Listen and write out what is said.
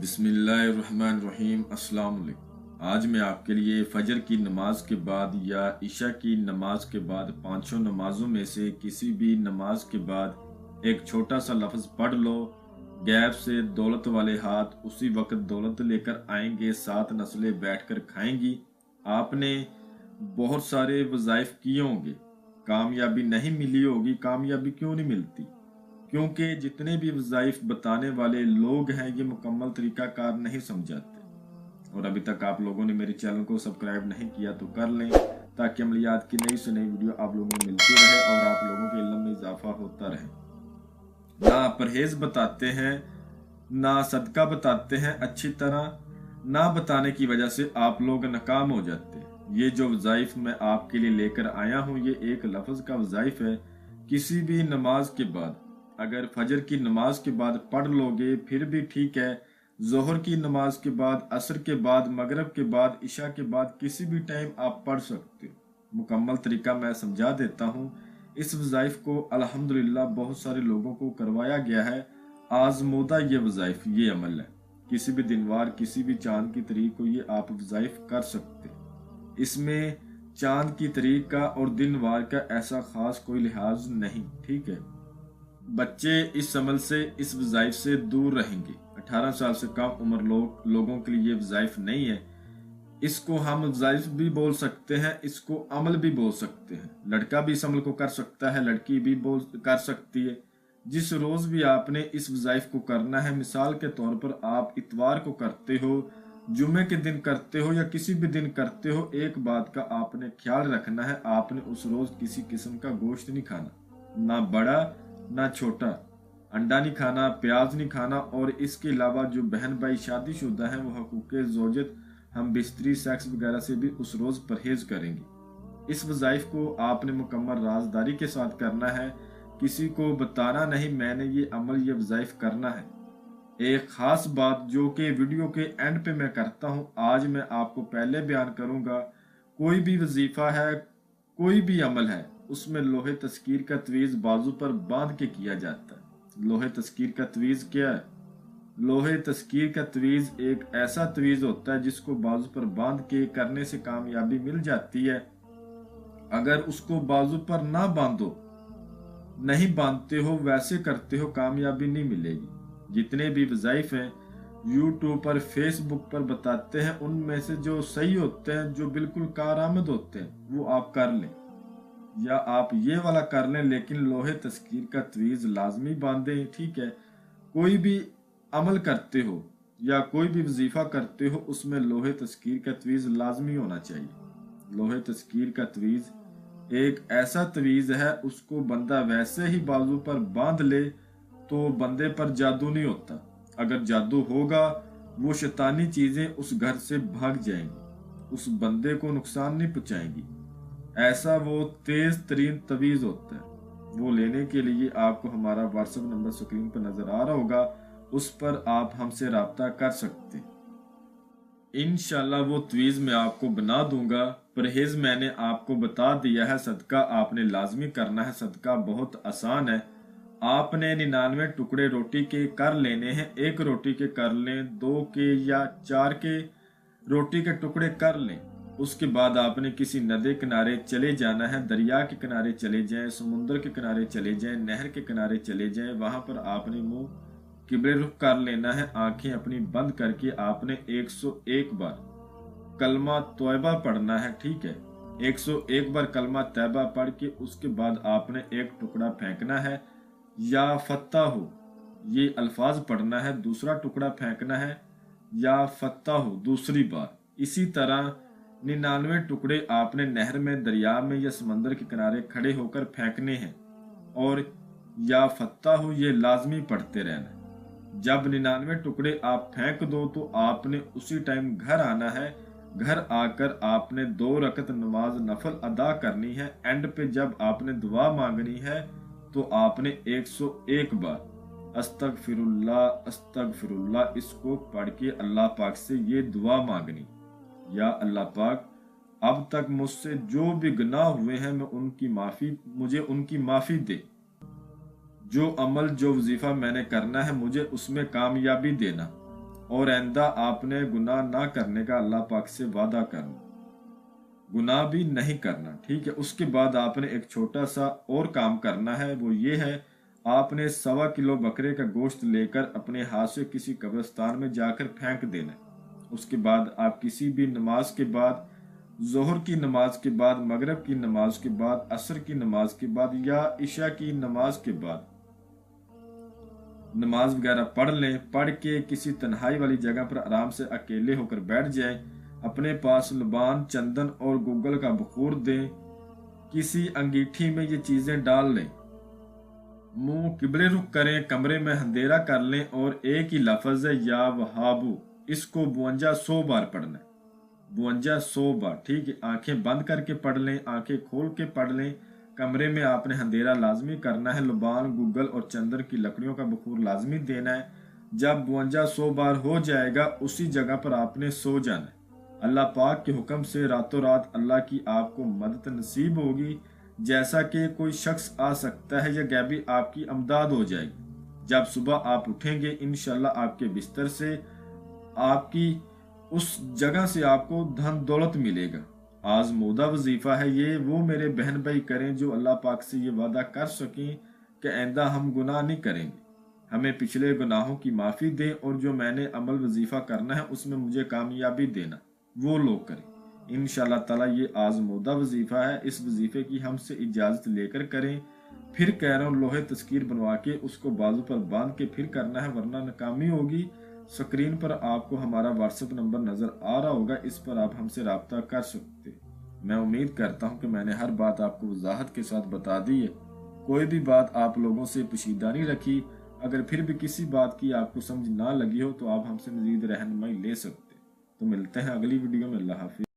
بسم اللہ الرحمن الرحیم۔ السلام علیکم۔ آج میں آپ کے لیے فجر کی نماز کے بعد یا عشاء کی نماز کے بعد پانچوں نمازوں میں سے کسی بھی نماز کے بعد ایک چھوٹا سا لفظ پڑھ لو، غیب سے دولت والے ہاتھ اسی وقت دولت لے کر آئیں گے، 7 نسلیں بیٹھ کر کھائیں گی۔ آپ نے بہت سارے وظائف کیے ہوں گے، کامیابی نہیں ملی ہوگی۔ کامیابی کیوں نہیں ملتی؟ کیونکہ جتنے بھی وظائف بتانے والے لوگ ہیں یہ مکمل طریقہ کار نہیں سمجھاتے، اور ابھی تک آپ لوگوں نے میرے چینل کو سبسکرائب نہیں کیا تو کر لیں، تاکہ عملیات کی نئی سے نئی ویڈیو آپ لوگوں کو ملتی رہے اور آپ لوگوں کے علم میں اضافہ ہوتا رہے۔ نہ پرہیز بتاتے ہیں، نہ صدقہ بتاتے ہیں اچھی طرح، نہ بتانے کی وجہ سے آپ لوگ ناکام ہو جاتے ہیں۔ یہ جو وظائف میں آپ کے لیے لے کر آیا ہوں یہ ایک لفظ کا وظائف ہے۔ کسی بھی نماز کے بعد، اگر فجر کی نماز کے بعد پڑھ لو گے پھر بھی ٹھیک ہے، ظہر کی نماز کے بعد، عصر کے بعد، مغرب کے بعد، عشاء کے بعد کسی بھی ٹائم آپ پڑھ سکتے ہو۔ مکمل طریقہ میں سمجھا دیتا ہوں۔ اس وظائف کو الحمدللہ بہت سارے لوگوں کو کروایا گیا ہے، آزمودہ یہ وظائف، یہ عمل ہے۔ کسی بھی دنوار، کسی بھی چاند کی تاریخ کو یہ آپ وظائف کر سکتے۔ اس میں چاند کی تاریخ کا اور دنوار کا ایسا خاص کوئی لحاظ نہیں، ٹھیک ہے۔ بچے اس عمل سے، اس وظائف سے دور رہیں گے۔ 18 سال سے کم عمر لوگوں کے لیے یہ وظائف نہیں ہے۔ اس کو ہم وظائف بھی بول سکتے ہیں، اس کو عمل بھی بول سکتے ہیں۔ لڑکا بھی اس عمل کو کر سکتا ہے، لڑکی بھی کر سکتی ہے۔ جس روز بھی آپ نے اس وظائف کو کرنا ہے، مثال کے طور پر آپ اتوار کو کرتے ہو، جمعے کے دن کرتے ہو یا کسی بھی دن کرتے ہو، ایک بات کا آپ نے خیال رکھنا ہے، آپ نے اس روز کسی قسم کا گوشت نہیں کھانا، نہ بڑا نہ چھوٹا، انڈا نہیں کھانا، پیاز نہیں کھانا، اور اس کے علاوہ جو بہن بھائی شادی شدہ ہیں وہ حقوق زوجت، ہم بستری، سیکس وغیرہ سے بھی اس روز پرہیز کریں گے۔ اس وظائف کو آپ نے مکمل رازداری کے ساتھ کرنا ہے، کسی کو بتانا نہیں میں نے یہ عمل، یہ وظائف کرنا ہے۔ ایک خاص بات جو کہ ویڈیو کے اینڈ پہ میں کرتا ہوں، آج میں آپ کو پہلے بیان کروں گا۔ کوئی بھی وظیفہ ہے، کوئی بھی عمل ہے، اس میں لوہے تذکیر کا تعویذ بازو پر باندھ کے کیا جاتا ہے۔ لوہے تذکیر کا تعویذ کیا ہے؟ لوہے تذکیر کا تعویذ ایک ایسا تعویذ ہوتا ہے جس کو بازو پر باندھ کے کرنے سے کامیابی مل جاتی ہے۔ اگر اس کو بازو پر نہ باندھو، نہیں باندھتے ہو، ویسے کرتے ہو، کامیابی نہیں ملے گی۔ جتنے بھی وظائف ہیں یوٹیوب پر، فیس بک پر بتاتے ہیں، ان میں سے جو صحیح ہوتے ہیں، جو بالکل کارآمد ہوتے ہیں، وہ آپ کر لیں، یا آپ یہ والا کر لیں، لیکن لوہے تذکیر کا تعویذ لازمی باندھیں، ٹھیک ہے۔ کوئی بھی عمل کرتے ہو یا کوئی بھی وظیفہ کرتے ہو، اس میں لوہے تذکیر کا تعویذ لازمی ہونا چاہیے۔ لوہے تذکیر کا تعویذ ایک ایسا تعویذ ہے، اس کو بندہ ویسے ہی بازو پر باندھ لے تو بندے پر جادو نہیں ہوتا۔ اگر جادو ہوگا، وہ شیطانی چیزیں اس گھر سے بھاگ جائیں گی، اس بندے کو نقصان نہیں پہنچائیں گی۔ ایسا وہ تیز ترین تعویذ ہوتا ہے۔ وہ لینے کے لیے آپ کو ہمارا واٹس ایپ نمبر سکرین پر نظر آ رہا ہوگا، اس پر آپ ہم سے رابطہ کر سکتے ہیں۔ انشاءاللہ وہ تعویذ میں آپ کو بنا دوں گا۔ پرہیز میں نے آپ کو بتا دیا ہے، صدقہ آپ نے لازمی کرنا ہے۔ صدقہ بہت آسان ہے، آپ نے 99 ٹکڑے روٹی کے کر لینے ہیں۔ 1 روٹی کے کر لیں، 2 کے یا 4 کے روٹی کے ٹکڑے کر لیں۔ اس کے بعد آپ نے کسی ندی کنارے چلے جانا ہے، دریا کے کنارے چلے جائیں، سمندر کے کنارے چلے جائیں، نہر کے کنارے چلے جائیں۔ وہاں پر آپ نے منہ قبلے رخ کر لینا ہے، آنکھیں اپنی بند کر کے آپ نے 101 بار کلمہ طیبہ پڑھنا ہے، ٹھیک ہے۔ 101 بار کلمہ طیبہ پڑھ کے اس کے بعد آپ نے 1 ٹکڑا پھینکنا ہے، یا فتح ہو، یہ الفاظ پڑھنا ہے۔ دوسرا ٹکڑا پھینکنا ہے، یا فتح ہو، دوسری بار۔ اسی طرح 99 ٹکڑے آپ نے نہر میں، دریا میں یا سمندر کے کنارے کھڑے ہو کر پھینکنے ہیں، اور یا فتح ہو یہ لازمی پڑھتے رہنا ہے۔ جب 99 ٹکڑے آپ پھینک دو تو آپ نے اسی ٹائم گھر آنا ہے۔ گھر آ کر آپ نے 2 رکعت نماز نفل ادا کرنی ہے۔ اینڈ پہ جب آپ نے دعا مانگنی ہے تو آپ نے 101 بار استغفر اللہ استغفر اللہ اس کو پڑھ کے اللہ پاک سے یہ دعا مانگنی، یا اللہ پاک اب تک مجھ سے جو بھی گناہ ہوئے ہیں مجھے ان کی معافی دے، جو عمل، جو وظیفہ میں نے کرنا ہے مجھے اس میں کامیابی دینا، اور آئندہ آپ نے گناہ نہ کرنے کا اللہ پاک سے وعدہ کرنا، گناہ بھی نہیں کرنا، ٹھیک ہے۔ اس کے بعد آپ نے ایک چھوٹا سا اور کام کرنا ہے، وہ یہ ہے آپ نے 1.25 کلو بکرے کا گوشت لے کر اپنے ہاتھ سے کسی قبرستان میں جا کر پھینک دینا ہے۔ اس کے بعد آپ کسی بھی نماز کے بعد، ظہر کی نماز کے بعد، مغرب کی نماز کے بعد، عصر کی نماز کے بعد یا عشاء کی نماز کے بعد نماز وغیرہ پڑھ لیں، پڑھ کے کسی تنہائی والی جگہ پر آرام سے اکیلے ہو کر بیٹھ جائیں، اپنے پاس لبان، چندن اور گوگل کا بخور دیں، کسی انگیٹھی میں یہ چیزیں ڈال لیں، منہ قبلے رخ کریں، کمرے میں اندھیرا کر لیں اور ایک ہی لفظ ہے یا وہابو، اس کو 52 بار پڑھنا ہے، 52 بار، ٹھیک ہے۔ آنکھیں بند کر کے پڑھ لیں، آنکھیں کھول کے پڑھ لیں، کمرے میں آپ نے اندھیرا لازمی کرنا ہے، لبان، گوگل اور چندن کی لکڑیوں کا بخور لازمی دینا ہے۔ جب 52 بار ہو جائے گا اسی جگہ پر آپ نے سو جانا ہے۔ اللہ پاک کے حکم سے راتوں رات اللہ کی آپ کو مدد نصیب ہوگی، جیسا کہ کوئی شخص آ سکتا ہے یا غیبی آپ کی امداد ہو جائے گی۔ جب صبح آپ اٹھیں گے انشاءاللہ آپ کے بستر سے، آپ کی اس جگہ سے آپ کو دھن دولت ملے گا۔ آزمودہ وظیفہ ہے یہ، وہ میرے بہن بھائی کریں جو اللہ پاک سے یہ وعدہ کر سکیں کہ آئندہ ہم گناہ نہیں کریں گے، ہمیں پچھلے گناہوں کی معافی دیں، اور جو میں نے عمل وظیفہ کرنا ہے اس میں مجھے کامیابی دینا، وہ لوگ کریں۔ انشاءاللہ تعالی یہ آزمودہ وظیفہ ہے، اس وظیفے کی ہم سے اجازت لے کر کریں، پھر کہہ رہا ہوں لوہے تذکیر بنوا کے اس کو بازو پر باندھ کے پھر کرنا ہے، ورنہ ناکامی ہوگی۔ سکرین پر آپ کو ہمارا واٹس ایپ نمبر نظر آ رہا ہوگا، اس پر آپ ہم سے رابطہ کر سکتے۔ میں امید کرتا ہوں کہ میں نے ہر بات آپ کو وضاحت کے ساتھ بتا دی ہے، کوئی بھی بات آپ لوگوں سے پوشیدہ نہیں رکھی۔ اگر پھر بھی کسی بات کی آپ کو سمجھ نہ لگی ہو تو آپ ہم سے مزید رہنمائی لے سکتے۔ تو ملتے ہیں اگلی ویڈیو میں، اللہ حافظ۔